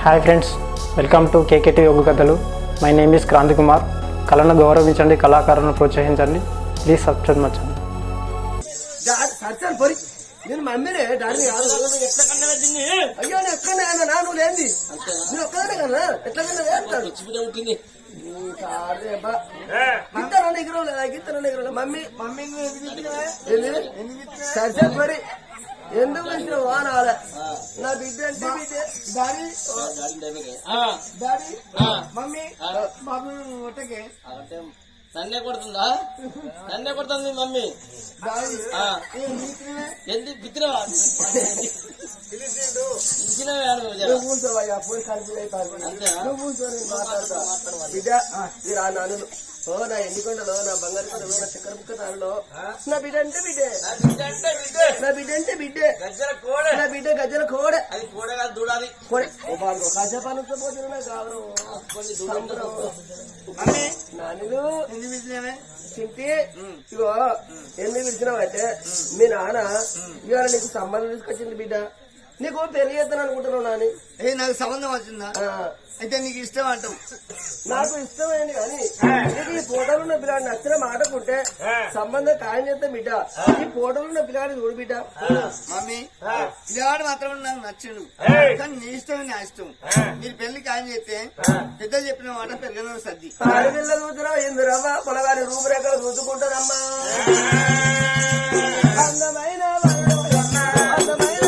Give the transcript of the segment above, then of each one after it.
Hi friends, welcome to KKT Yoga కథలు. My name is Kranthi Kumar. కళను గౌరవించండి, కళాకారులను ప్రోత్సహించండి. ప్లీజ్ సబ్స్క్రైబ్ మచ్చండి. నేను మమ్మీనే డాడీ కాదు. అయ్యో నేను ఎక్కడనే అన్నా, నువ్వు లేంది నేను ఒక్కదానే కదా. ఎట్లా మమ్మీ మమ్మీ సరే మరి ఎందుకు వచ్చిన వానాల నా బిడ్డ అంటే బిడ్డ డాడీ డాడీ మమ్మీ మమ్మీ ఒట్టకే నన్నే కొడుతుందా? నన్నే కొడుతుంది మమ్మీ. ఎందుకు బిత్తినవా? ఓ నా ఎన్నికొండలో నా బంగారు కొండలో నా చక్కెర ముక్క తాడులో నా బిడ్డ అంటే బిడ్డే, నా బిడ్డ అంటే బిడ్డే, నా బిడ్డ గజ్జల కోడ. అది కోడే కాదు, దూడాలి. కాసేపాలతో పోతున్నా నాకు నాన్నలు ఎందుకు పిలిచినావే చింతి? ఇగో ఎందుకు పిలిచినావంటే మీ నాన్న ఇవాళ నీకు సంబంధం తీసుకొచ్చింది బిడ్డ. నీకు పెళ్లి చేస్తాను అనుకుంటున్నావు నాని. నాకు సంబంధం వచ్చిందా? అయితే నీకు ఇష్టం అంటావు. నాకు ఇష్టమైంది కానీ నీకు ఈ ఫోటోలు ఉన్న పిల్లాడిని నచ్చిన మాటకుంటే సంబంధం ఖాయం చేస్తే బిడ్డ. ఈ ఫోటోలు ఉన్న పిల్లాడిని చూడు బిడ్డ. మమ్మీ పిల్లవాడు మాత్రం నాకు నచ్చడు, కానీ నీ ఇష్టం నా ఇష్టం. మీరు పెళ్లి ఖాయం చేస్తే పెద్దలు చెప్పిన మాట పెద్దలు సర్ది ఆడపిల్ల చూసినా ఎందురవ్వ పొలగాని రూపురేఖలు చూసుకుంటారమ్మా. అందమైన అందమైన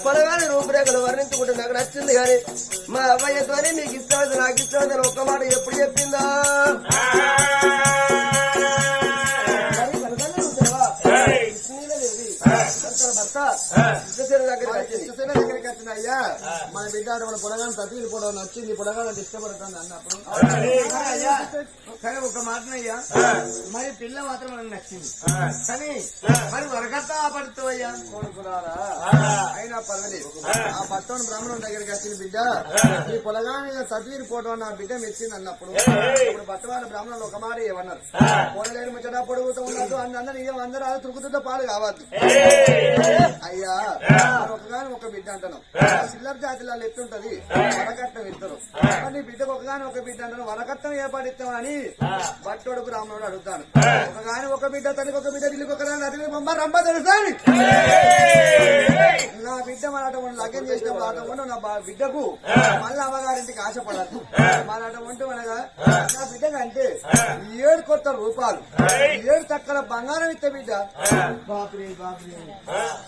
పొలగాని రూపురేఖలు వర్ణించుకుంటే నాకు నచ్చింది కానీ మా అబ్బాయితో మీకు ఇష్టమైంది నాకు ఇష్టమైంది ఒక్క మాట ఎప్పుడు చెప్పిందా? దగ్గరికి వచ్చిన అయ్యా మన బిడ్డ మన పొలగాని తప్పిది కూడా నచ్చింది, పొలగాని ఇష్టపడుతుంది అన్నప్పుడు అయ్యా కానీ ఒక మాటనయ్యా మరి పిల్ల మాత్రం మనకు నచ్చింది, కానీ మరి వరకట్ట పడుతూ అయ్యా కోరుకున్నారా అయినా పర్వాలేదు. ఆ పట్టణ బ్రాహ్మణం దగ్గరికి వచ్చిన బిడ్డ ఈ పొలగాని తప్పిది పోవడం నా బిడ్డ మెచ్చింది అన్నప్పుడు ఇప్పుడు పట్టవాళ్ళ బ్రాహ్మణులు ఒక మాట ఏమన్నారు, పోనలేని ముచ్చట పొడుగుతూ ఉన్నట్టు అందరూ ఇదే అందరూ అది తురుకుతుంటే పాలు కావద్దు అయ్యా. ఒకగాని ఒక బిడ్డ అంటాను, చిల్లర జాతిలో ఎత్తుంటది వరకట్నం ఇస్తారు. నీ బిడ్డకు ఒకగాని ఒక బిడ్డ అంటాను, వరకట్నం ఏ పడిస్తామని బట్టోడు బ్రాహ్మణుడు అడుగుతాను. ఒకగాని ఒక బిడ్డ తల్లికి ఒక బిడ్డ ఇల్లుకి ఒకదాని అతికి బొమ్మ రంభ తెలుసాను. నా బిడ్డ మన లగ్నం చేసిన మాట నా బిడ్డకు మళ్ళీ అమ్మగారింటికి ఆశపడద్దు. మన వంటి మనగా నా బిడ్డగా అంటే 7 కొత్త రూపాయలు 7 చక్కల బంగారం ఇస్తే బిడ్డ బాపురే బాపురే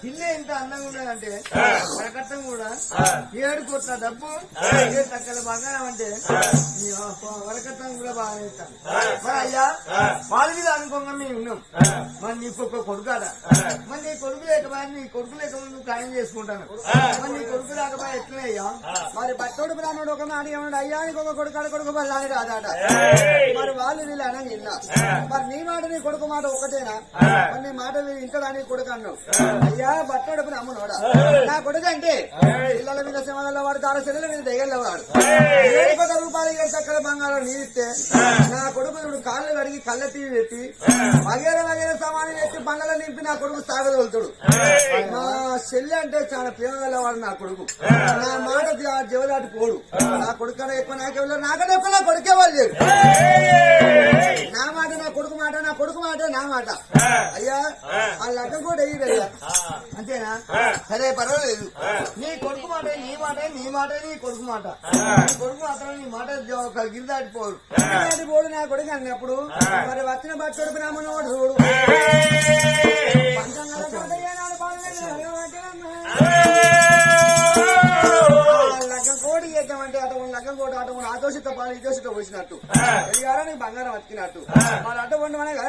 ఇల్లే ఇంత అందంగా ఉన్నదంటే వరకట్నం కూడా 7 కోట్ల డబ్బు 7 చక్కల బంగారం అంటే వరకట్నం కూడా బాగా ఇస్తాను. మరి అయ్యా వాళ్ళ మీద అనుకోగా మేము ఉన్నాం. మరి నీకు ఒక కొడుకాడా? మరి నీ కొడుకు లేకపోయా, నీ కొడుకు లేక నువ్వు ఖాయం చేసుకుంటాను. మరి నీ కొడుకు లేకపోయా ఎట్లనే అయ్యా? మరి బట్టోడు బ్రాహ్మణుడు ఒక మాట ఏమన్నాడు, అయ్యా నీకు ఒక కొడుకాడు కొడుకు బల్లాని రాదాట. మరి వాళ్ళు వీళ్ళు అనని విన్నా. మరి నీ మాట నీ కొడుకు మాట ఒకటేనా? మరి నీ మాట ఇంటదా నీ కొడుకు అన్నావు. అయ్యా బట్టోడు బ్రాహ్మణుడా నా కొడుకు అంటే పిల్లల మీద సింహాల వాడు తార సెల్లల మీద దెగలవాడు 7 రూపాయలు 7 చక్కల బంగారం నీరిస్తే నా కొడుకు ఇప్పుడు కాళ్ళు కడిగి కళ్ళ టీవీ పెట్టి వగేర వగేర సామాన్లు పెట్టి బంగళ నింపి నా కొడుకు సాగదోలుతాడు. మా చెల్లి అంటే చాలా ప్రేమ గలవాడు నా కొడుకు. నా మాట జవదాటి పోడు. నా కొడుకు కన్నా ఎక్కువ నాకెవరు, నాకన్నా ఎక్కువ నా కొడుకే వాళ్ళు. నా మాట నా కొడుకు మాట, నా కొడుకు మాట నా మాట. అయ్యా వాళ్ళ లగ్గం కూడా వెయ్యయ్యా అంతేనా? సరే పర్వాలేదు. నీ కొడుకు మాట నీ మాట, నీ మాట నీ కొడుకు మాట. నీ కొడుకు మాత్రం నీ మాట గిరి దాటిపోడు. దాటిపోడు నా కొడుకు అన్నప్పుడు మరి వచ్చిన బట్టడు బ్రాహ్మణుడు చూడు పంచంగా చేద్దామంటే అటు లగ్గం కూడా అటు ఆదోషిత పాలు ఇదోషిత పోసినట్టు ఎదిగారా నీకు బంగారం అతికినట్టు మరి అటు వండి మనగా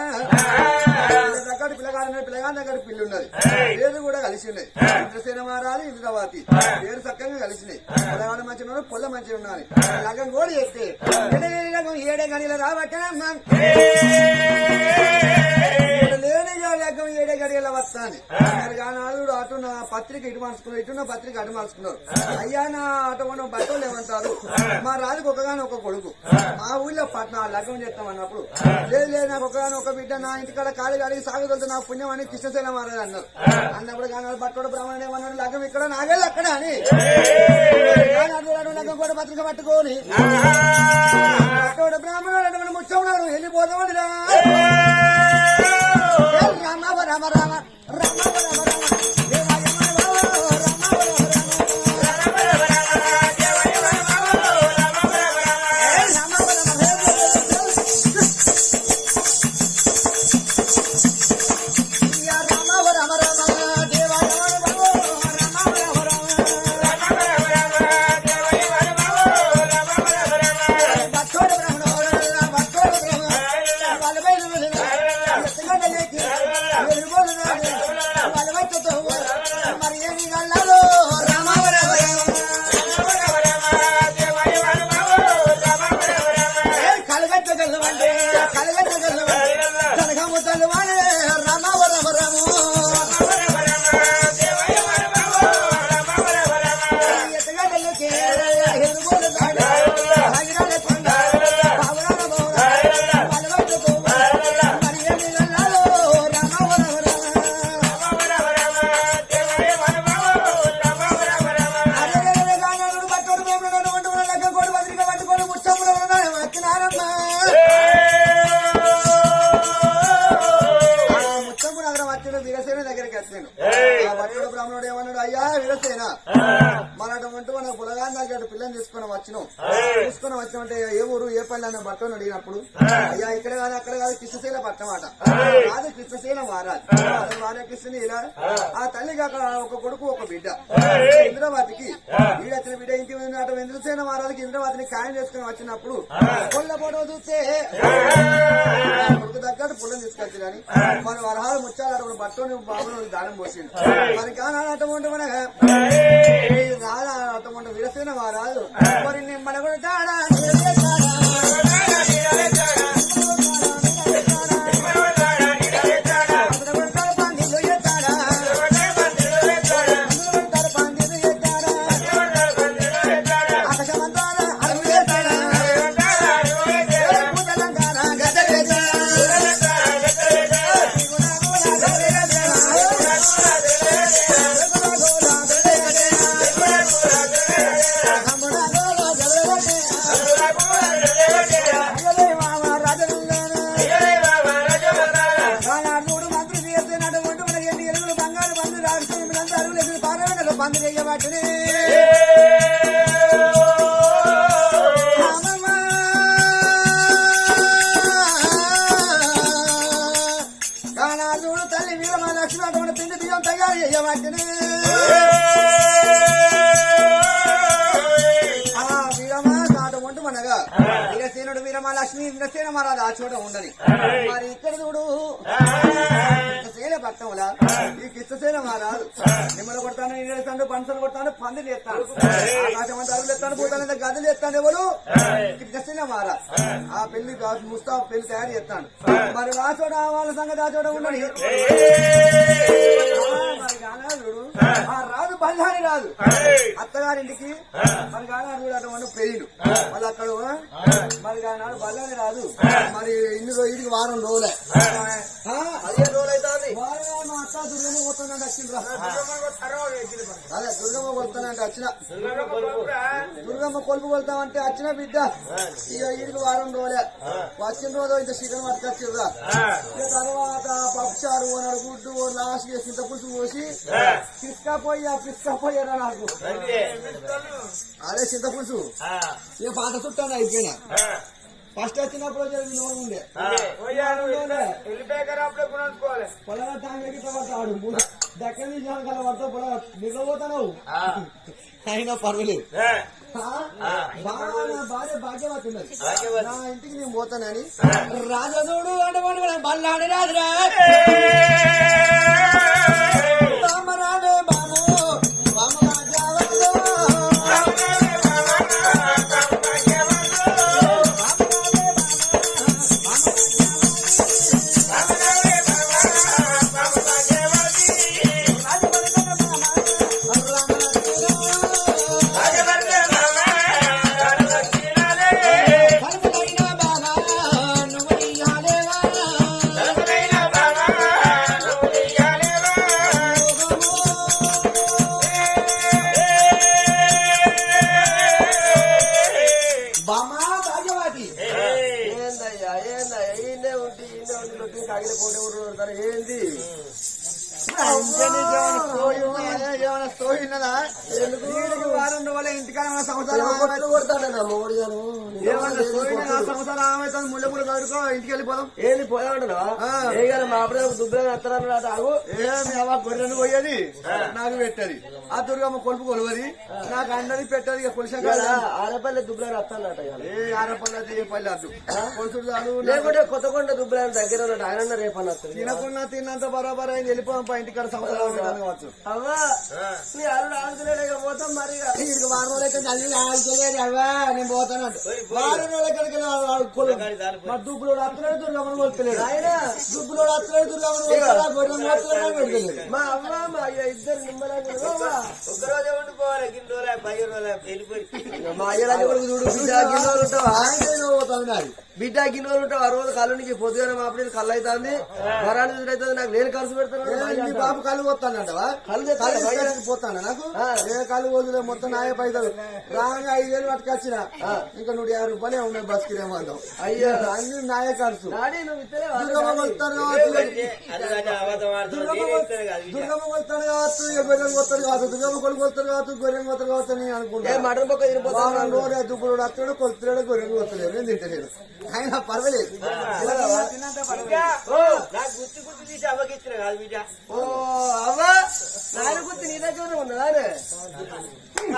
దగ్గర పిల్లగాడు పిల్లగాని దగ్గర పిల్లి ఉన్నది పేరు కూడా కలిసి ఉన్నది ఇంద్రసేన మారాలి ఇంద్రవతి పేరు చక్కగా కలిసినాయి పిల్లగాడు మంచిగా ఉన్నారు పొల్ల మంచిగా ఉన్నారు లగ్గం కూడా చేస్తే ఏడే గడిలో రాబట్టనమ్మా లేని లగ్గం ఏడే గడిలో వస్తాను నాడు అటు నా పత్రిక ఇటు మార్చుకున్నారు ఇటు నా పత్రిక అటు మార్చుకున్నారు అయ్యా నా అటు బట్టలు ఏమంటారు మా రాజుకు ఒకగాని ఒక కొడుకు మా ఊళ్ళో పట్నం లగ్గం చేస్తాం అన్నప్పుడు లేదు నాకు ఒకగాని ఒక బిడ్డ నా ఇంటికాడ కాళీ అడిగి సాగుదలతో నా పుణ్యం అని కృష్ణశైలం మారాడు అన్నారు అన్నప్పుడు కానీ బట్టోడు బ్రాహ్మణుడు ఏమన్నాడు లగ్గం ఇక్కడ నాగేది అక్కడ అని లగ్గం కూడా పత్రిక పట్టుకోని బట్టోడు బ్రాహ్మణుడు ముచ్చన్నాడు వెళ్ళిపోతామని రామ రామ రామ రామ రామ వీరసేన దగ్గరికి వచ్చాను ఆ భట్టుడు బ్రాహ్మణుడు ఏమన్నాడు అయ్యా వీరసేన మనటువంటి మన పులగాని దగ్గర పిల్లని తీసుకుని వచ్చినామంటే ఏ ఊరు ఏ పల్లె అన్న భట్టుని అడిగినప్పుడు అయ్యా ఇక్కడ కాదు అక్కడ కాదు కృష్ణశైల పట్టమాట కాదు కృష్ణశైల మారాలి వారే కృష్ణుని ఇలా ఆ తల్లికి అక్కడ ఒక కొడుకు ఒక బిడ్డ ఇంద్రవతికి వీడొచ్చిన బిడ్డ ఇంటి అటు ఇంద్రసేన మారాలికి ఇంద్రవతిని ఖాయం చేసుకుని వచ్చినప్పుడు పొల్ల పొడవ చూస్తే కొడుకు దగ్గర పుల్లని తీసుకొచ్చి కానీ మన వరహాలు ముచ్చాలు బట్టని బాబుని దానం పోసింది మరి కానీ అటువంటి మన రాదా అటువంటి విరసిన వారాలు మరి మన కూడా తాడా బంద్ చేయబట్టి కానాడు తల్లి వీరమ లక్ష్మి అటువంటి పిండి బియ్యం తయారు చేయబట్టి వీరమ నాటు వంట మనగా వీరసేనుడు వీరమ లక్ష్మి వీరసేన మహారాజు ఆ చోట ఉండని మరి ఇక్కడ చూడు పట్టంలా ఈ కిష్టసేన మహారాజు నిమ్మలు కొడతాను నీళ్ళు ఎత్తాను పంచలు కొడతాను పందులు ఎత్తాను ఆకాశం అంతా అరువులు ఎత్తాను పోతాను గదులు ఎత్తాను ఎవరు కిష్టసేన మహారాజు ఆ పెళ్లి ముస్తాఫ్ పెళ్లి తయారు చేస్తాను మరి ఆ చోట వాళ్ళ సంగతి ఆ చోట ఉండని మరి గానాడు ఆ రాజు బల్లాని రాదు అత్తగారింటికి మరి గానాడు అటువంటి పెళ్లిలు మళ్ళీ అక్కడ మరి గానాడు బల్లాని రాదు మరి ఇన్ని రోజులకి వారం రోజులే 15 రోజులు అవుతుంది అత్త దుర్గమ్మ కొడుతుందంటే వచ్చిండ్రా అదే దుర్గమ్మ కొడుతానంటే వచ్చిన దుర్గమ్మ కొలుపు కొడతామంటే వచ్చిన బిడ్డ ఇక ఈడికి వారం రోజులే వచ్చిన రోజు ఇంత చికెన్ పట్టుకొచ్చిర్రా తర్వాత పప్పుచారు ఓనాడు గుడ్డు లాస్ట్ చింత పులుసు పోసి పిసుకపోయారా నాకు అదే చింత పులుసు ఇక పాత చుట్టాను అయిపోయినా ఫస్ట్ వచ్చినప్పుడు ఉండే పొలగా తాంగకి పడతాడు దగ్గర నుంచి కల పడతావు పొలగా నిద్రపోతావు అయినా పర్వాలేదు బాగా నా భార్య భాగ్యవతి ఉన్నది. నా ఇంటికి నేను పోతానని రాజదోడు అంటే బల్లాడి రాజురా రామరాజే బాబు రామ భాగ్యవతుడు. ఏందయ్యా ఏందయ్యా ఈయనే ఉంటే రొట్టి కాగిన కోటి ఊరు కొడతారు ఏంది వారం రోజుల ఇంటికాడ సంవత్సరం కొడతాడు నా మోడి గారు ఏమన్నా సంవత్సరం ఏమైతుంది ముళ్ళ ముళ్ళు కడుకో ఇంటికి వెళ్ళిపోదాం. ఏంది పోయామంటున్నా ఏ గారు మా అప్పుడే దుబ్బులు ఎత్తరాను ఆగు ఏమి అవ్వ గొర్రెను పోయేది నాకు పెట్టది ఆ దుర్గమ్మ కొలుపు కొలవది నాకు అన్నది పెట్టది ఇక కొలిసాం కదా. ఆరపల్లి దుబ్బులు వస్తానట ఏ ఆరపల్లి ఏ పల్లె అద్దు కొలుసుడు చాలు. లేకుంటే కొత్తకొండ దుబ్బులు దగ్గర ఉన్నాడు ఆయన రేపన్న తినకున్నా తిన్నంత బరాబర్ అయింది వెళ్ళిపోదాం ఇంటికాడ సంవత్సరం కావచ్చు. అవ్వా నీ అల్లుడు ఆడుతులేక పోతాం మరి ఇక వారం రోజులైతే తల్లి ఆడుకోలేదు అవ్వా నేను పోతానంట. వారం రోజులకి మా దుబ్బులోడు అత్తలేడు దుర్గమ్మను కొలుతలేడు. ఆయన దుబ్బులోడు అత్తలేడు దుర్గమ్మను కొలుతలేడు గొర్రెను కొలుతలేడు పెడతలేడు. మా అవ్వ మా అయ్య ఇద్దరు నిమ్మలంగా ఒక్కరోజే ఉండిపోవాలి గిన్నె రోజులు 10 రోజులు వెళ్ళిపోయి మా అయ్యలాంటి కొడుకు చూడు బిడ్డ గిన్నెలు ఉంటావా ఆయన పోతాను నాది బిడ్డ గిన్నెలు ఉంటావు ఆ రోజు కళ్ళు నుంచి పొద్దుగా మా అప్పుడు కళ్ళు అవుతుంది వరాలు అవుతుంది నాకు నేను ఖర్చు మీ పెడతాను బాబు కళ్ళు పోతానంటవా కళ్ళు తెస్తాను. పోతాను నాకు ఏ కళ్ళు వదిలే మొత్తం నాయ పైసలు రాగా 5,000 పట్టుకొచ్చిన ఇంకా 150 రూపాయలే ఉన్నాయి బస్ కిరేమందం. అయ్యో అన్ని నాయ ఖర్చు. డాడీ నువ్వు ఇస్తలేవా? దుర్గమ్మ కొలుతారు కావచ్చు అబద్ధం ఆడుతుంది దుర్గమ్మ కొలుతాడు కావచ్చు ఇక గొర్రెలు కొత్తారు కావచ్చు దుర్గమ్మ కొలు కొలుతారు కావచ్చు గొర్రెలు కొత్తారు కావచ్చు అని ఏ అనుకుంటా. మటన్ పక్క తినిపోతాను వారం రోజు దుబ్బుడు అత్తడు కొలుతున్నాడు గొర్రెలు కొత్తలేడు నేను తింటలేడు ఆయన పర్వాలేదు. నాకు గుర్తు గుర్తు తీసి అవ్వకిచ్చిన కాదు బిడ్డ ఓ అవ్వా నాయన గుర్తు నీ దగ్గర ఉన్నదానే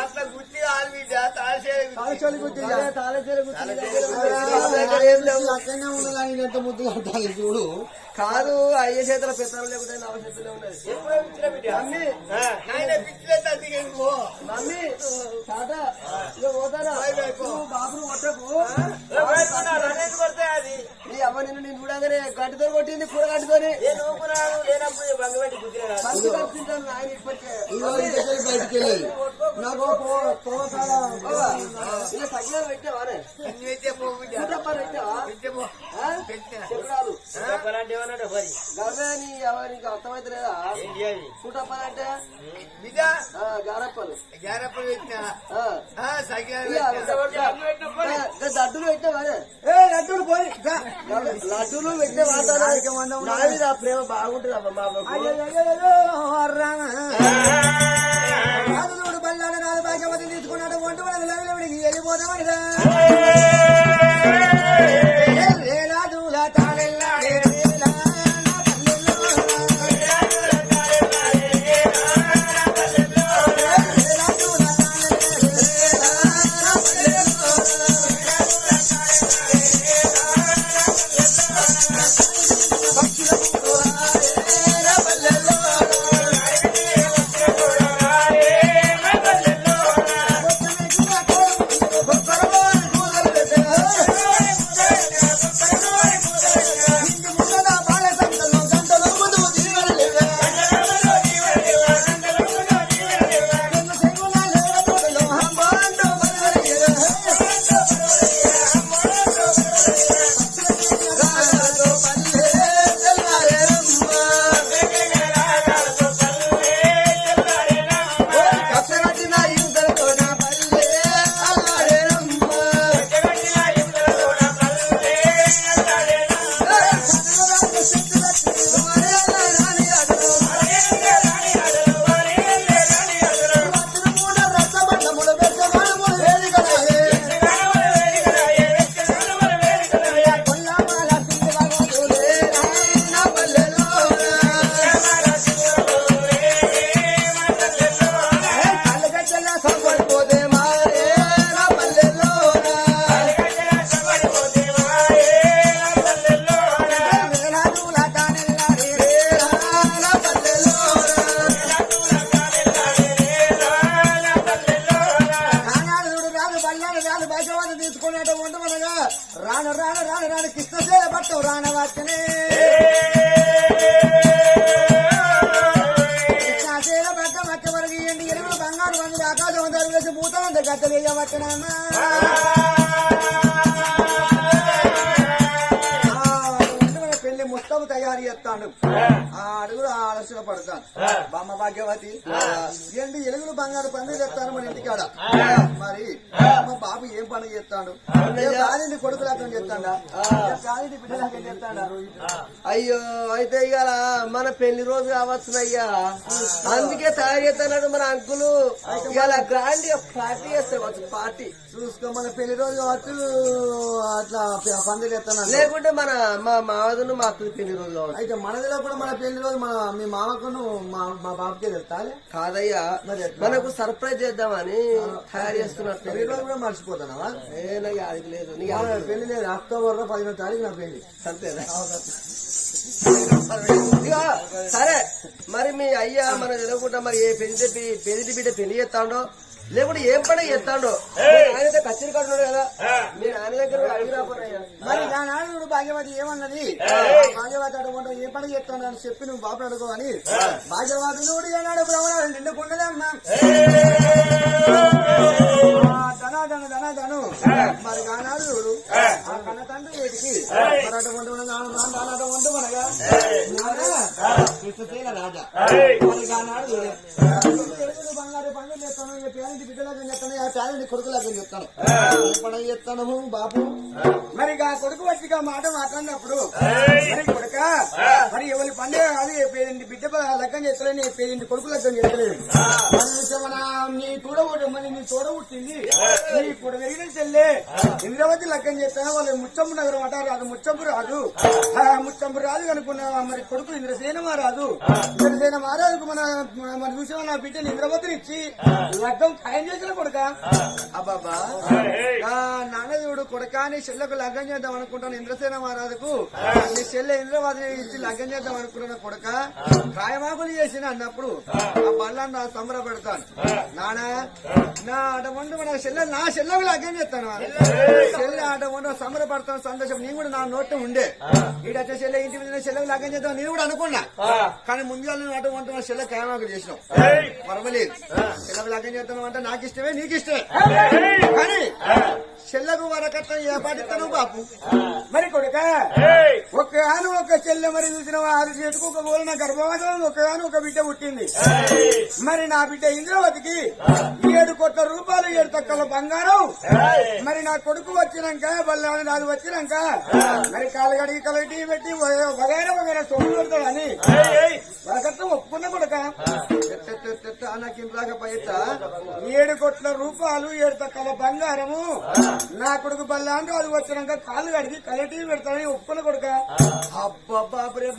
అట్లా గుర్తి కాదు బిడ్డ తాల్చేది కాలుచోలి గుర్తు తాళచేరు గుర్తు నీ దగ్గర ఉన్నది. నా దగ్గర ఏం లేవు. అక్కడనే ఉన్నదాని ఎంత ముద్దుగా అంటారు చూడు. కాదు అయ్యే చేతుల పెత్తనం లేకుంటే నా చేతుల్లో ఉన్నది ఎప్పుడో ఇచ్చిన బిడ్డ మమ్మీ ఆయన పిచ్చిలే తగ్గి మమ్మీ తాత ఇక పోతానా నువ్వు బాబును కొట్టకు కొడతాయి అది నీ అవ్వ నిన్ను నేను చూడగానే గడ్డితో కొట్టింది కూర గడ్డితోని నేను ఊపురాను లేనప్పుడు బంగ పెట్టి గుర్తులే కాదు మంచి కనిపించాను ఆయన ఇప్పటికే ఇవాళ ఇంటికి బయటికి వెళ్ళేది నాకు పోతాడా ఇలా తగ్గిన పెట్టావానే చూడప్పని పెట్టావా చెప్పరాదు చెప్పాలంటే ఏమన్నాడు మరి గర్వే నీ అవ్వ నీకు అర్థమైతే లేదా ఏంటి అది చూడప్పని అంటే బిడ్డ గారప్పలు జారప్పలు పెట్టినా లడ్డులు పెట్టావానే లడ్డూలు పోయి లడ్డులు పెట్టే వాతావరణం నా ప్రేమ బాగుంటుంది అమ్మ మా రాజుడు బల్లాడ నాలుగు భాగ్యవతి తీసుకున్నాడు వంట వాళ్ళకి వెళ్ళిపోతామని రాజుల తాళెల్లాడే రాను రాను రాను రాను కృష్ణశైల పట్టం రానవచ్చనే కృష్ణశైల పట్టం వచ్చే వరకు ఎండి ఎరువులు బంగారు వందలు ఆకాశం తరివేసి పూత గద్దలు వేయవచ్చనమ్మా పెళ్లి ముస్తము తయారు చేస్తాడు ఆ అడుగులు ఆలస్యం పడతాను బామ్మ భాగ్యవతి ఎండి ఎలుగులు బంగారు పనులు చేస్తాను మన ఇంటికాడ మరి మా బాబు ఏం పనులు చేస్తాడు కాలింది కొడుకులాగా చేస్తాడా కాలింది బిడ్డలాగా చేస్తాడా అయ్యో అయితే ఇవాళ మన పెళ్లి రోజు కావచ్చునయ్యా అందుకే తయారు చేస్తున్నాడు మన అంకులు ఇవాళ గ్రాండ్ పార్టీ చేస్తావచ్చు పార్టీ చూసుకో మన పెళ్లి రోజు కావచ్చు అట్లా పందులు చేస్తాను లేకుంటే మన మా మావదును మా అక్కడి పెళ్లి రోజు కావచ్చు అయితే మనదిలో కూడా మన పెళ్లి రోజు మన మీ మామకును మా బాబుకే తెలుస్తాలే కాదయ్యా మనకు సర్ప్రైజ్ చేద్దామని తయారు చేస్తున్నారు పెళ్లి రోజు కూడా మర్చిపోతానవా ఏనయ్యా అది లేదు పెళ్లి లేదు అక్టోబర్ లో 15వ తారీఖు నా పెళ్లి అంతేనా ఇగో సరే మరి మీ అయ్యా మన తెలియకుండా మరి ఏ పెళ్లి బిడ్డ పెళ్లి చేస్తాడో లేకుంటే ఏం పని చేస్తాడో ఆయనతో కచ్చిరి కడున్నాడు కదా మీ నాన్న దగ్గర అడిగి రాపోయా మరి నా నాన్న భాగ్యవతి ఏమన్నది భాగ్యవతి అడుగుంటా ఏ పని చేస్తాను అని చెప్పి నువ్వు బాబు అడుగు అని భాగ్యవతి నువ్వు ఏనాడు బ్రహ్మణాలు నిండుకుండదమ్మా ధను మరి కానాడు చూడు ఆ కన్న తండ్రి వేటికి మరి అటువంటి అటువంటి మనగా కృష్ణశైల రాజా మరి కానాడు చూడు బంగారు పండుగ చేస్తాను ఈ పేరెంట్ బిడ్డలాగా చెప్తాను ఆ పేరెంట్ కొడుకులాగా చెప్తాను పని చేస్తాను బాబు మరి ఆ కొడుకు వచ్చి మాట మాట్లాడినప్పుడు మరి కొడుక మరి ఎవరి పండుగ అది పేరెంట్ బిడ్డ లగ్గం చేస్తలేని పేరెంట్ కొడుకు లగ్గం చేస్తలేదు నీ తోడబుట్టింది నీ ఇప్పుడు వెరిగిన చెల్లె ఇంద్రవతి లగ్గం చేస్తాను వాళ్ళు ముచ్చంపు నగరం అంటారు అది ముచ్చంపు రాదు ముచ్చంపు రాదు అనుకున్నా మరి కొడుకు ఇంద్రసేన మహారాజు ఇంద్రసేన మహారాజుకు మన చూసిన నా బిడ్డని ఇంద్రవతిని ఇచ్చి లగ్గం ఖాయం చేసిన కొడుక అబ్బాబా నాన్నదేవుడు కొడుక నీ చెల్లెకు లగ్గం చేద్దాం అనుకుంటాను ఇంద్రసేన మహారాజుకు నీ చెల్లె ఇంద్రవతిని ఇచ్చి లగ్గం చేద్దాం అనుకుంటున్న కొడుక ఖాయమాకులు చేసిన అన్నప్పుడు ఆ బళ్ళని సంబరపెడతాను నాన్న నా అటువంటి మన చెల్లె నా చెల్లెకు లగ్గం చేస్తాను చెల్లె అటువంటి సంబరపడతాను సంతోషం నేను కూడా నా నోట్ ఉండే ఈడొచ్చే చెల్లె ఇంటి మీద చెల్లెకు లగ్గం చేద్దాం నేను కూడా అనుకున్నా కానీ ముందుగా నువ్వు అటువంటి మన చెల్లె ఖాయమాకులు చేసినావు పర్వాలేదు చెల్లెకు లగ్గం చేస్తాను అంటే నాకు ఇష్టమే నీకు ఇష్టమే కానీ చెల్లకు వరకట్నం ఏ పాటిస్తాను బాపు మరి కొడుక ఒక చెల్లె మరి చూసిన ఆరు చేతుకు ఒక గోలిన గర్భవాసం ఒక బిడ్డ పుట్టింది మరి నా బిడ్డ ఇంద్రవతికి 7 కోట్ల రూపాయలు 7 తక్కల బంగారం మరి నా కొడుకు వచ్చినాక బల్లాని నాది వచ్చినాక మరి కాళ్ళగడికి కలటి పెట్టి వగైరా సోము పెడతాడని వరకట్నం ఒప్పుకున్న కొడుక నాకు ఇంట్లాగా పైత 7 కోట్ల రూపాయలు 7 తక్కల బంగారము నా కొడుకు బల్లాంటి అది వచ్చినాక కాళ్ళు కడిగి కలటి పెడతాడని ఒప్పుకున్న కొడుక అబ్బాబాబరే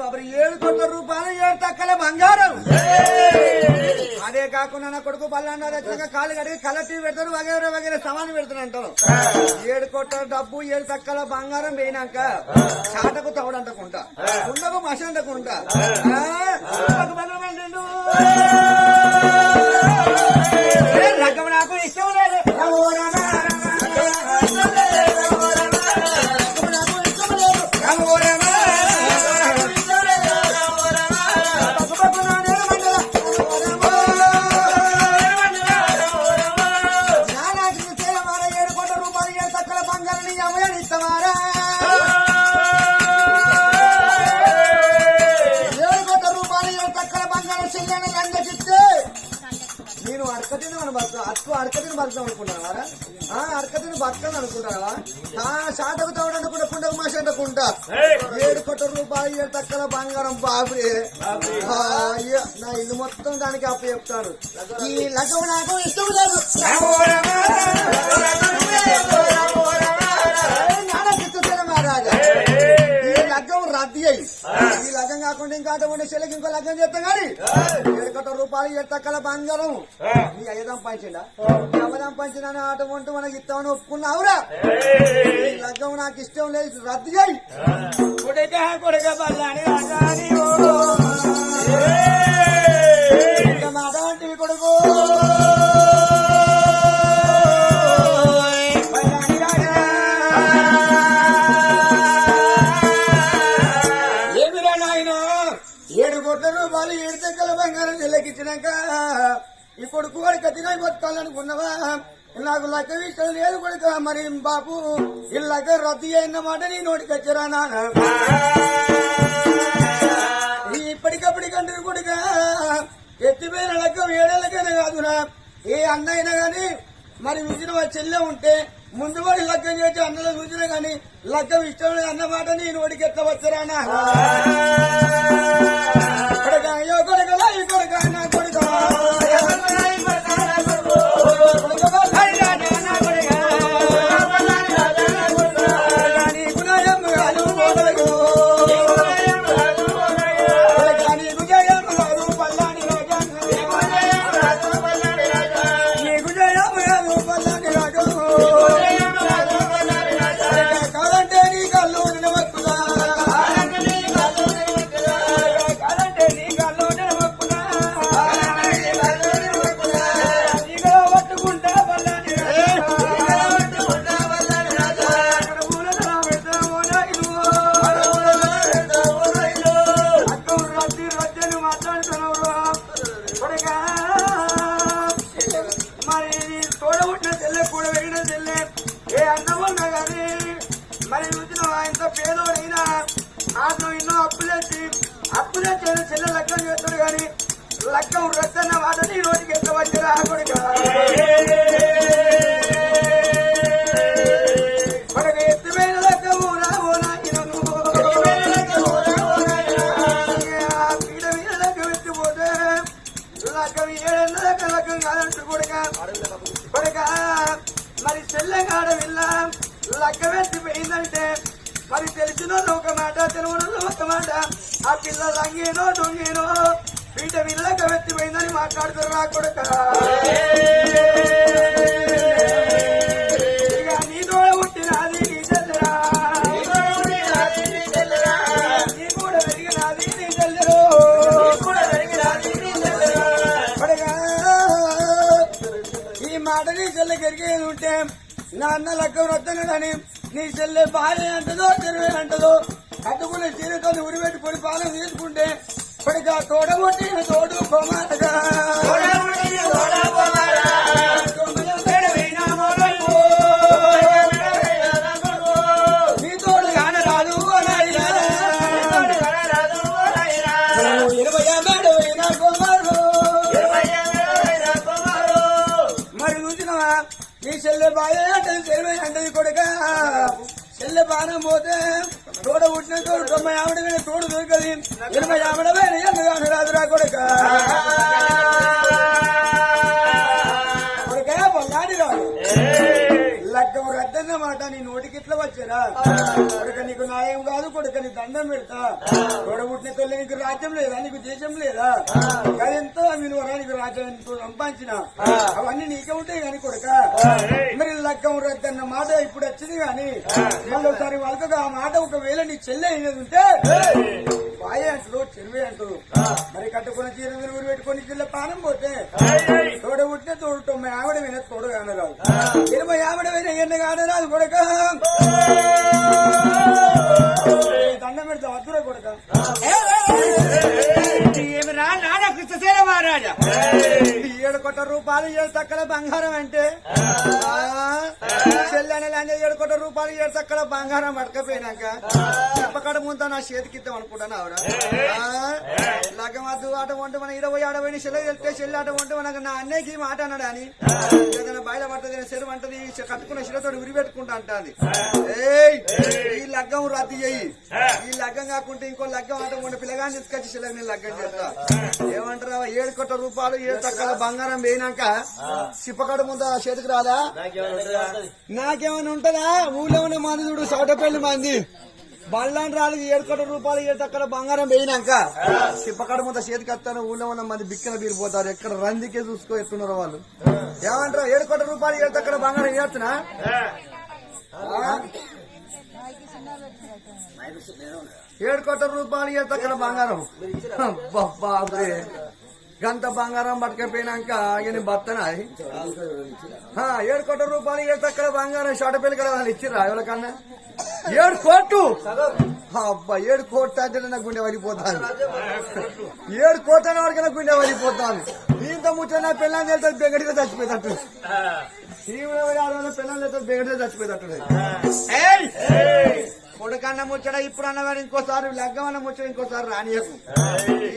7 కోట్ల రూపాయలు 7 తక్కల బంగారం అదే కాకుండా నా కొడుకు బల్లాంటి అది వచ్చినాక కాళ్ళు కడిగి కలటి పెడతారు వగైరా సమానం పెడతాను అంటారు 7 కోట్ల డబ్బు 7 తక్కల బంగారం పోయినాక చాటకు తవడంటకుంటా ఉండకు మసంటకుంటా రకం నాకు ఇష్టం లేదు అరకతిని బతుకుతాం అనుకుంటున్నారా అరకతిని బతుకుతాను అనుకుంటారా షాటకు తవడనుకుంటా కుండకు మాష అంటుకుంటా 7 కోట్ల రూపాయలు 7 తక్కల బంగారం బాబురే నా ఇల్లు మొత్తం దానికి అప్పు చెప్తాను ఈ లగ్గం నాకు ఇష్టం లేదు మహారాజా ఈ లగ్గం రద్దు అయ్యి ఈ లగ్గం కాకుండా ఇంకా అటువంటి చెల్లెకి ఇంకో లగ్గం చేస్తాం కానీ 7 కోట్ల రూపాయలు 7 తక్కల బంగారం నీ అయ్యదాం పంచిందా అమ్మదాం పంచిందని అటువంటి మనకి ఇస్తామని ఒప్పుకున్నావురా ఈ లగ్గం నాకు ఇష్టం లేదు రద్దు చేయి కొడుక బల్లాని మాట అంటే కొడుకు కొడుకు వాడికి తినై బతకాలనుకున్నావా నాకు లెక్క విషయం లేదు కొడుక మరి బాపు ఈ లెక్క రద్దు అయినమాట నీ నోటికి వచ్చారా నాన్న ఇప్పటికప్పటికంటే కొడుక ఎత్తిపోయిన లెక్క ఏడేళ్ళకైనా కాదురా ఏ అన్న అయినా గాని మరి విజయం చెల్లె ఉంటే ముందు వాడి లగ్గం చేసి అన్నలో చూసినా గాని లగ్గం ఇష్టం లేదు అన్నమాట నీ నోటికి ఎట్లా వచ్చారా నాన్న కొడుక అయ్యో కొడుకలా ఈ కొడుక నా కొడుక మరి ఇంత పేదోడైనా ఆటో ఎన్నో అప్పులే చెల్లె లగ్గం చేస్తాడు కానీ లగ్గం రద్దన్న వాటని ఈ రోజుకి ఎంత వచ్చారా కొడుక కొడుక ఎత్తుమైన లగ్గము రాబోనా పీడ మీద లగ్గం ఎత్తిపోతే లగ్గం ఏడన్న లగ్గం కాదంటు కొడుక మరి చెల్లెగాడ వెళ్ళాం లగ్గం ఎత్తిపోయిందంటే మరి తెలిసిన ఒక మాట తెలియని ఒక మాట ఆ పిల్ల లంగేనో దొంగేనో పీట విల్లక వెత్తిపోయిందని మాట్లాడుతారు నా కొడుక ఇక నీ తోడ పుట్టినది నీ చెల్లెరా నీ కూడా పెరిగినది నీ చెల్లెరు ఈ మాట నీ చెల్లెకి ఎరిగేది ఉంటే నా అన్న లగ్గం రద్దనని నీ చెల్లె భార్య అంటదో చెరువే అంటదో అడ్డుకునే చీరతో ఉరిపెట్టుకుని పాలన తీసుకుంటే ఇప్పటికా తోడబొట్టిన తోడు కొమారగా నీ తోడు కానరాదు 20 మేడవైనా కొమారు మరి చూసినవా నీ చెల్లె భార్య అంటది చెరువే అంటది కొడుక చెల్లె బాణం పోతే తోడ పుట్టిన తోడు 90 ఆవిడమైన తోడు దొరకది 20 ఆవిడమైన ఎందుకు రాదురా కొడుక కొడుక పొల్లాడి రాదు లగ్గం రద్దన్నమాట నీ నోటికి ఇట్లా వచ్చారా కొడుక నీకు న్యాయం కాదు కొడుక నీ దండం పెడతా తోడ పుట్టిన తల్లి నీకు రాజ్యం లేదా నీకు దేశం లేదా ఎంతో విలువరా నీకు రాజ్యం ఎంతో సంపాదించిన అవన్నీ నీకే ఉంటాయి కాని కొడుక మరి లగ్గం రద్దన్న మాట ఇప్పుడు వచ్చింది గాని మళ్ళీ ఒకసారి వాళ్ళకు ఆ మాట ఒకవేళ నీ చెల్లె అయినది ఉంటే బాయే అంటారు చెరువే అంటారు మరి కట్టుకున్న చీర ఊరు పెట్టుకుని జిల్ల పానం పోతే తోడ పుట్టిన తోడు 90 ఆవిడమైన తోడు కానరాదు 20 ఆవిడమైన ఎన్న కానరాదు కొడుక దండం పెడతా వద్దురా కొడుక ఏమిరా నాన్న కృష్ణసేన మహారాజా 7 కోట్ల రూపాయలు 7 తక్కల బంగారం అంటే చెల్లెని 7 కోట్ల రూపాయలు 7 తక్కల బంగారం పడకపోయినాక చెప్పకడ ముందు నా చేతికిద్దాం అనుకుంటాను ఆవిడ లగ్గమద్దు ఆట వంట మన 20 ఆడపోయిన చెల్లె వెళ్తే చెల్లి ఆట వంట మనకు నా అన్నయ్యకి మాట అన్నాడు అని ఏదైనా బయట పడుతుంది చెరువు అంటది కట్టుకున్న శిలతో ఉరి పెట్టుకుంటా అంటాది ఈ లగ్గం రద్దు చెయ్యి ఈ లగ్గం కాకుంటే ఇంకో లగ్గం ఆట వంట పిల్లగాని తీసుకొచ్చి చెల్లెకి నేను లగ్గం చేస్తా ఏమంటారా 7 కోట్ల రూపాయలు 7 తక్కల బంగారం పోయినాక సిప్పకడ ముందు చేతికి రాదా నాకేమైనా ఉంటదా ఊళ్ళో ఉన్న మంది చూడు సౌటపల్లి మంది బళ్ళని రాదు 7 కోట్ల రూపాయలు 7 తక్కల బంగారం పోయినాక సిప్పకడ ముందు చేతికి వస్తాను ఊళ్ళో ఉన్న మంది బిక్కన బీరిపోతారు ఎక్కడ రందికే చూసుకో ఎత్తున్నారు వాళ్ళు ఏమంటారు 7 కోట్ల రూపాయలు 7 తక్కల బంగారం చేస్తున్నా 7 కోట్ల రూపాయలు 7 తక్కల బంగారం బాబే గంత బంగారం పట్టుకపోయినాక ఆయన బత్తనా 7 కోట్ల రూపాయలు 7 తక్కల బంగారం షాటపల్లి కదా వాళ్ళు ఇచ్చిర్రా ఎవరికన్నా 7 కోట్లు అబ్బా 7 కోట్ల అంటే నాకు గుండె పడిపోతాను 7 కోట్ల వరకు నాకు గుండె పడిపోతాను దీంతో ముచ్చట నా పిల్లల్ని వెళ్తారు బెగడిగా చచ్చిపోయేటట్టు పిల్లల్ని వెళ్తారు బెగడిగా చచ్చిపోయేటట్టు కొడుకన్న ముచ్చట ఇప్పుడు అన్నవాడు ఇంకోసారి లగ్గం అన్న ముచ్చట ఇంకోసారి రానియకు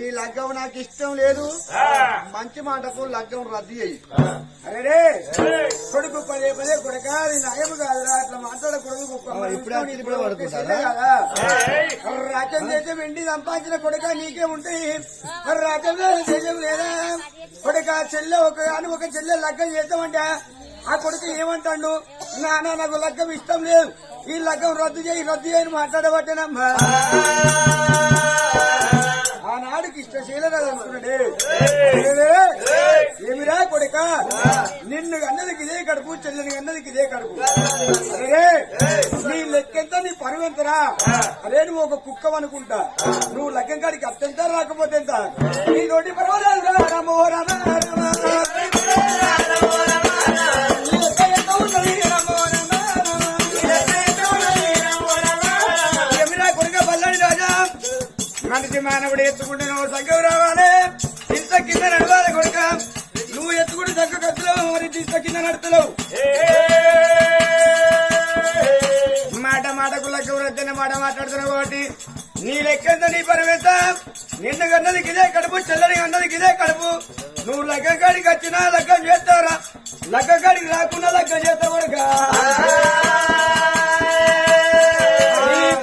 ఈ లగ్గం నాకు ఇష్టం లేదు మంచి మాటకు లగ్గం రద్దు చేయి అరే కొడుకు పదే పదే కొడుక నయము కాదురా అట్లా మాట్లాడకూడదు రాజ్యం దేశం ఇంటి సంపాదించిన కొడుక నీకే ఉంటాయి మరి రాజ్యం దేశం లేదా కొడుక చెల్లె ఒక చెల్లె లగ్గం చేద్దామంటే ఆ కొడుకు ఏమంటాడు నాన్న నాకు లగ్గం ఇష్టం లేదు ఈ లగ్గం రద్దు చేయని మాట్లాడబట్టేనమ్మా ఆనాడికి ఇష్టశీలరా అనుకున్నాడే ఏమిరా కొడుక నిన్ను అన్నదికి ఇదే కడుపు చెల్లెని అన్నదికి ఇదే కడుపు అరే నీ లెక్కెంత నీ పరువెంతరా అదే నువ్వు ఒక కుక్క అనుకుంటా నువ్వు లగ్గం కాడికి అత్యంత రాకపోతే ఎంత నీ నోటి పర్వాలేదు రామో మనిషి మానవుడు ఎత్తుకుంటే నువ్వు సంఖ్య రావాలి ఇంత కింద నడవాలి కొడుక నువ్వు ఎత్తుకుంటే సంఖ్య కత్తులేవు మరి ఇంత కింద నడుతున్నావు మాటకు లెక్క వద్దన్న మాట మాట్లాడుతున్నావు కాబట్టి నీ లెక్కంతా నీ పరివేత నిన్ను కన్నదికి ఇదే కడుపు చెల్లని అన్నదికి ఇదే కడుపు నువ్వు లగ్గం కాడికి వచ్చినా లగ్గం చేస్తావురా లగ్గం కాడికి రాకుండా లగ్గం చేస్తావు కొడుక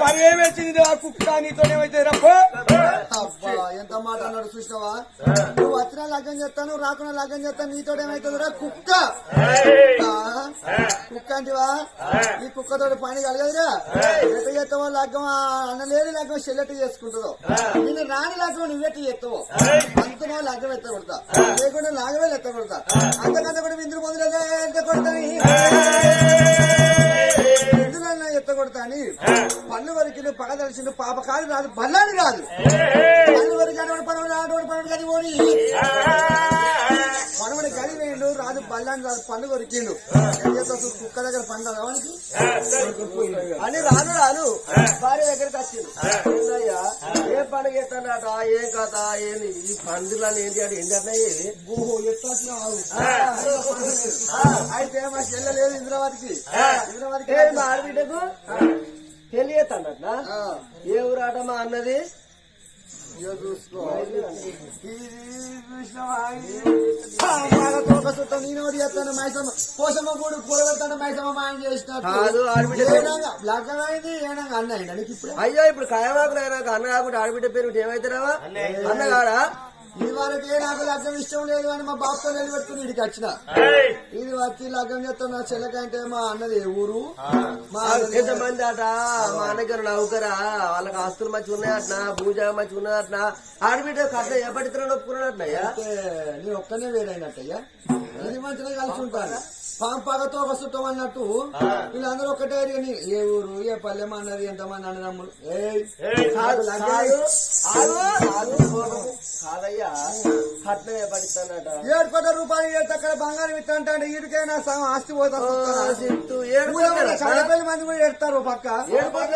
పర్వేమేసింది ఆ కుక్క నీతోనేమైతే రప్పో అబ్బా ఎంత మాట అన్నాడు చూసినావా నువ్వు వచ్చినా లగ్గం చేస్తాను రాకుండా లగ్గం చేస్తాను నీతోటేమైతుందిరా కుక్క కుక్క అంటివా ఈ కుక్కతో పని కలగదురా ఎట్ట చేస్తావో లగ్గం అన్నలేని లగ్గం చెల్లెట్టు చేసుకుంటుందో నేను రాని లగ్గం నువ్వెట్టు చేస్తావు అంతనో లగ్గం ఎత్త కొడతా లేకుండా లాగవే ఎత్త కొడతా అంతకంత కూడా విందులు పొందలేదే ఎంత కొడతాని ఎత్త కొడతా అని పన్ను వరకు పగ తెలిసిండు పాప కాదు రాదు బల్లాని రాదు పన్ను వరకు అటువంటి పనుడు గది పోని పనుడి గది వేయండు రాదు బల్లాని రాదు పన్ను కొరికిండు కుక్క దగ్గర పండు రావడానికి అని రాను భార్య దగ్గరికి వచ్చిండు ఏ పండుగ ఎత్తానట ఏం కథ ఏంది ఈ పండుగలు ఏంటి అంటే ఏంటి అన్నాయి అయితే మా చెల్లెలేదు ఇంద్రావతికి మా ఆడబిడ్డకు పెళ్లి చేస్తాడట ఏ ఊరాట మా అన్నది నేను చేస్తాను మైసమ్మ పోసమ్మ కూడా కూర పెడతాను మైసమ్మ మాయం చేసినట్టు లగ్గమైంది ఏనాక అన్న అయినానికి ఇప్పుడు అయ్యో ఇప్పుడు కాయమాకులు అయినాక అన్న కాకుండా ఆడబిడ్డ పేరు ఏమైతున్నావా అన్న కాడా ఇది వరకే నాకు లగ్గం ఇష్టం లేదు అని మా బాబుతో నిలబెట్టుకుని ఇడికి వచ్చిన ఇది వచ్చి లగ్గం చేస్తాను నా చెల్లకంటే మా అన్నది ఊరు మా ఎంతమంది అట మా అన్నగారు నౌకరా వాళ్ళకి ఆస్తులు మంచిగా ఉన్నాయట పూజ మంచిగా ఉన్నదట ఆడబిడ్డ కట్ట ఏ పడితే ఒప్పుకున్నట్టయ్యా నేను ఒక్కనే వేరైనట్టయ్యా ఇది మంచిగా కలిసి ఉంటాను పగతో ఒక చుట్టం అన్నట్టు వీళ్ళందరూ ఒక్కటే ఏ ఊరు ఏ పల్లెమ్మ అన్నది ఎంతమంది అన్నదమ్ములు కాదయ్యా కట్నం ఏ పడిస్తానట 7 కోట్ల రూపాయలు అక్కడ బంగారం ఇస్తాంటే వీడికైనా ఆస్తి పోతా 7 మంది కూడా ఎడతారు పక్క 7 కోట్ల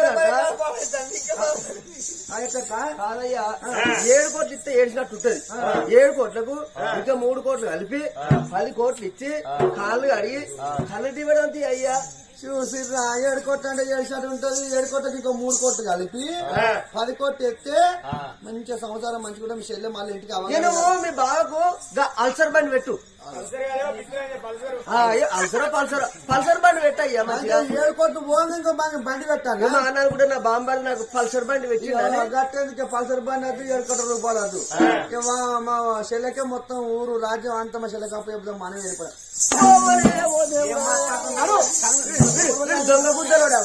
కాదయ్యా 7 కోట్లు ఇస్తే ఏడ్చినట్టు ఉంటది 7 కోట్లకు ఇంకా 3 కోట్లు కలిపి 10 కోట్లు ఇచ్చి కాళ్ళు అడిగి కళ్ళు ఇవ్వడానికి అయ్యా చూసి 7 కోట్లు అంటే 7 ఉంటది 7 కోట్లకి ఇంకో 3 కోట్లు కలిపి 10 కోట్లు ఎత్తే మంచిగా సంవత్సరం మంచిగా మీ చెల్లె మళ్ళీ ఇంటికి అవ్వాలి మీ బావకు అల్సర్ బండి పెట్టు పల్సర్ బండి పెట్టయ్యా 7 కోట్లు పోగా ఇంకో బండి పెట్టాను అన్నది కూడా నా బాంబాలు నాకు పల్సర్ బండి పెట్టి గట్టేందుకే పల్సర్ బండి వద్దు 7 కోట్ల రూపాయలు వద్దు మా చెల్లెకే మొత్తం ఊరు రాజ్యం అంతా మా చెల్లెకి అప్పుడు మనం వెళ్ళిపోయాం దొంగ బుద్ధలోడా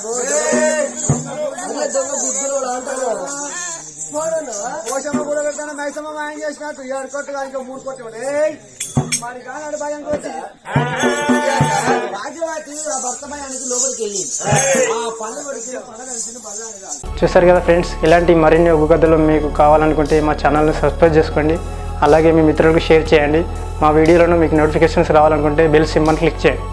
దొంగ బుద్ధలోడా అంటారు పోషమ్మ కూడా పెడతాను మైసమ్మ మాయం చేసినట్టు 7 కోట్లు కానీ ఇంకో 3 కోట్లు మరి కానాడు భయం కోసి రాజవాటి ఆ భర్త భయానికి లోపలికి వెళ్ళి ఆ పళ్ళు కొడికి పగ కలిసిన బల్లాని చూసారు కదా ఫ్రెండ్స్, ఇలాంటి మరిన్ని ఒగ్గు కథలు మీకు కావాలనుకుంటే మా ఛానల్ని సబ్స్క్రైబ్ చేసుకోండి. అలాగే మీ మిత్రులకు షేర్ చేయండి. మా వీడియోలను మీకు నోటిఫికేషన్స్ రావాలనుకుంటే బెల్ సింబల్ క్లిక్ చేయండి.